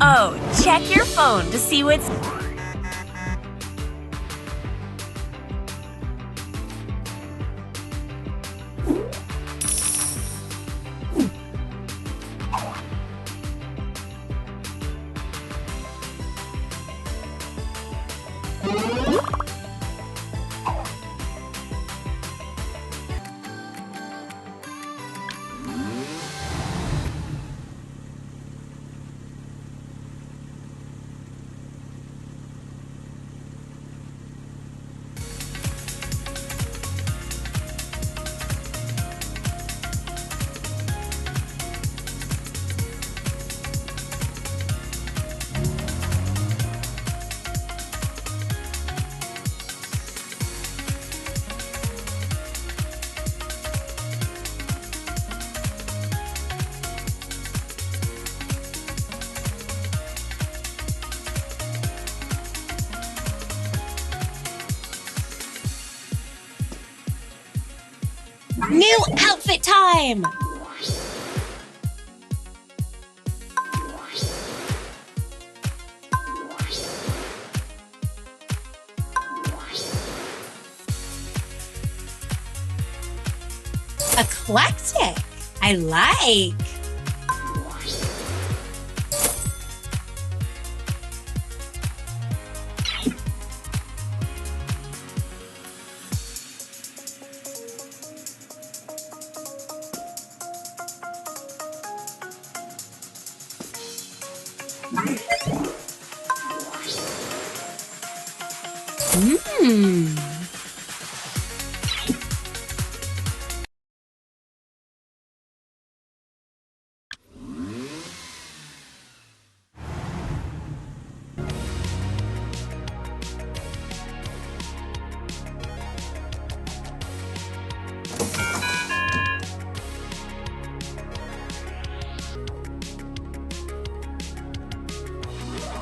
Oh, check your phone to see what's… New outfit time! Eclectic! I like!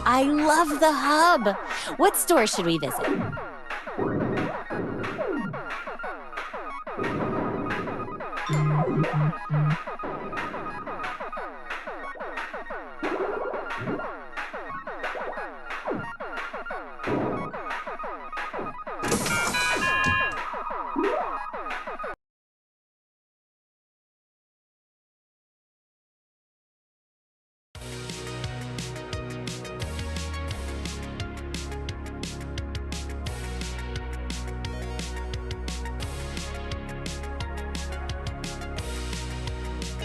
I love the hub. What store should we visit?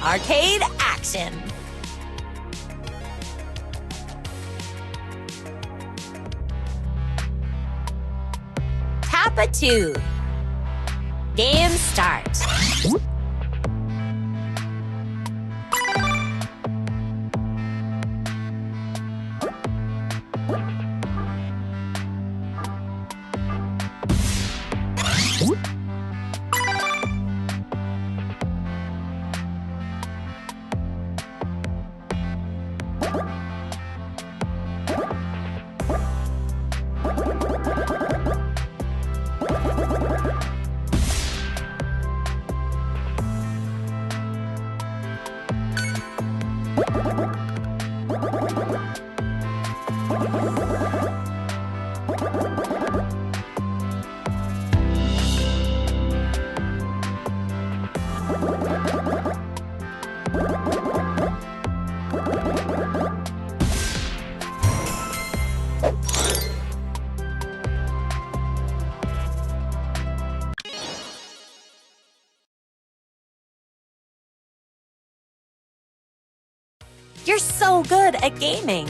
Arcade action! Tap a 2. Game start. You're so good at gaming.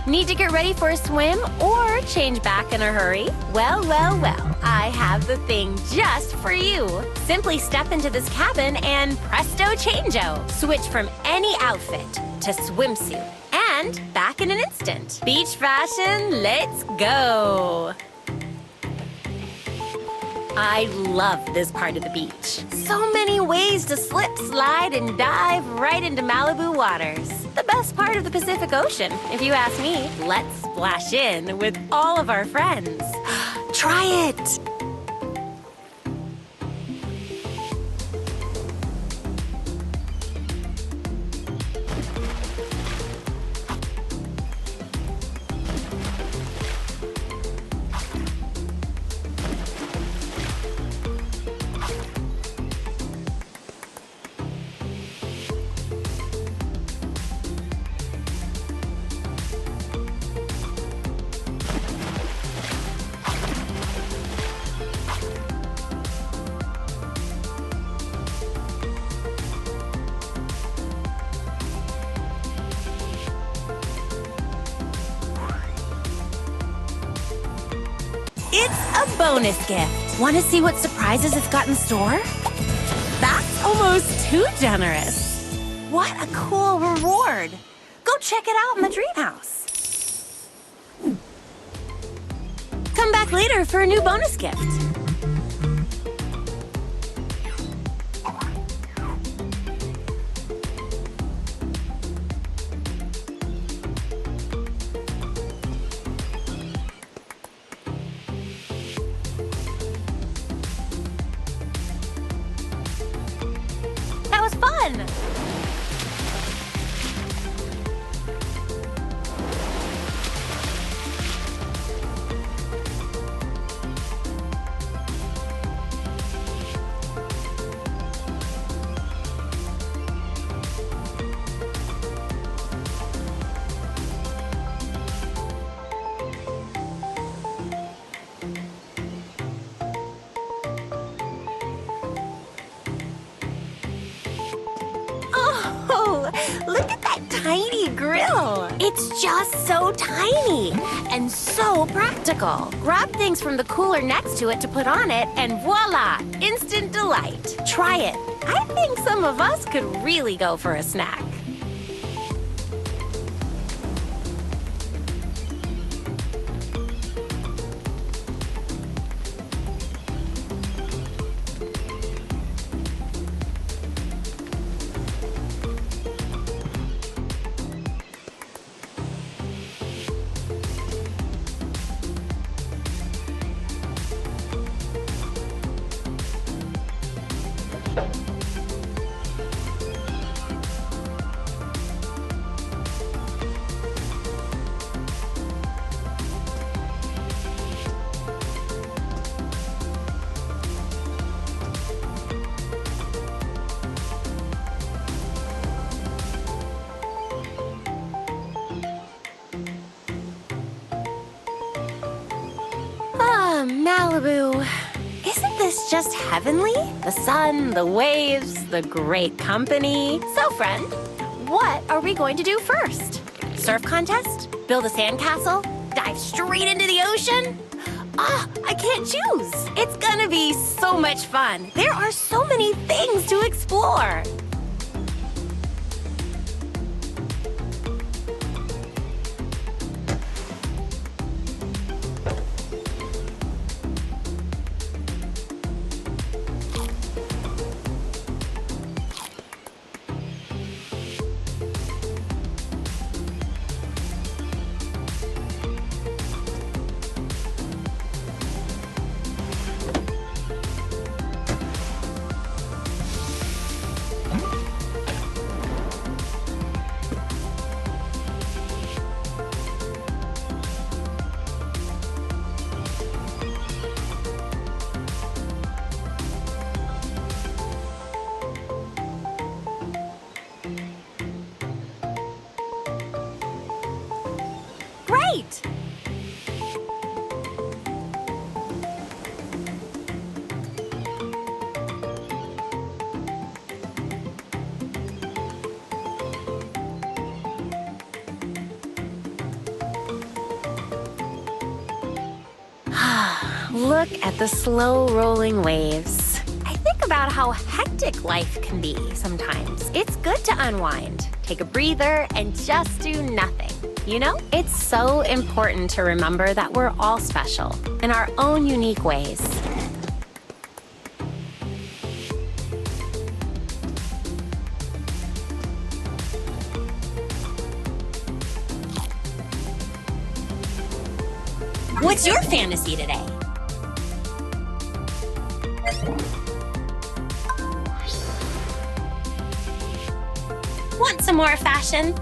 Need to get ready for a swim or change back in a hurry? Well, well, well, I have the thing just for you. Simply step into this cabin and presto changeo. Switch from any outfit to swimsuit and back in an instant. Beach fashion, let's go. I love this part of the beach. So many ways to slip, slide, and dive right into Malibu waters. The best part of the Pacific Ocean, if you ask me. Let's splash in with all of our friends. Try it! It's a bonus gift. Want to see what surprises it's got in store? That's almost too generous. What a cool reward. Go check it out in the dream house. Come back later for a new bonus gift. Fun! Look at that tiny grill. It's just so tiny and so practical. Grab things from the cooler next to it to put on it, and voila, instant delight. Try it. I think some of us could really go for a snack. Malibu. Isn't this just heavenly? The sun, the waves, the great company. So, friend, what are we going to do first? Surf contest? Build a sandcastle? Dive straight into the ocean? I can't choose. It's gonna be so much fun. There are so many things to explore. Great! Look at the slow rolling waves. I think about how hectic life can be sometimes. It's good to unwind, take a breather, and just do nothing. You know, it's so important to remember that we're all special in our own unique ways. What's your fantasy today? Want some more fashion?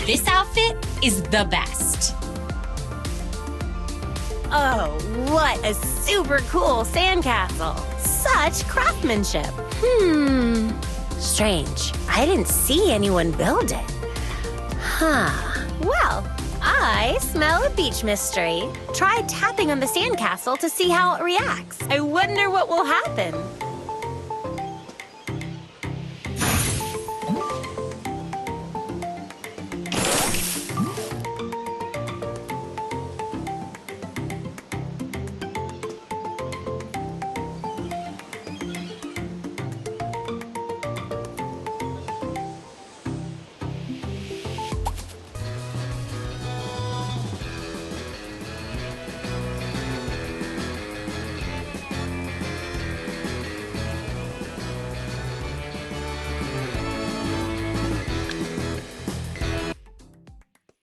This outfit is the best. Oh, what a super cool sandcastle. Such craftsmanship. Strange. I didn't see anyone build it. Well, I smell a beach mystery. Try tapping on the sandcastle to see how it reacts. I wonder what will happen.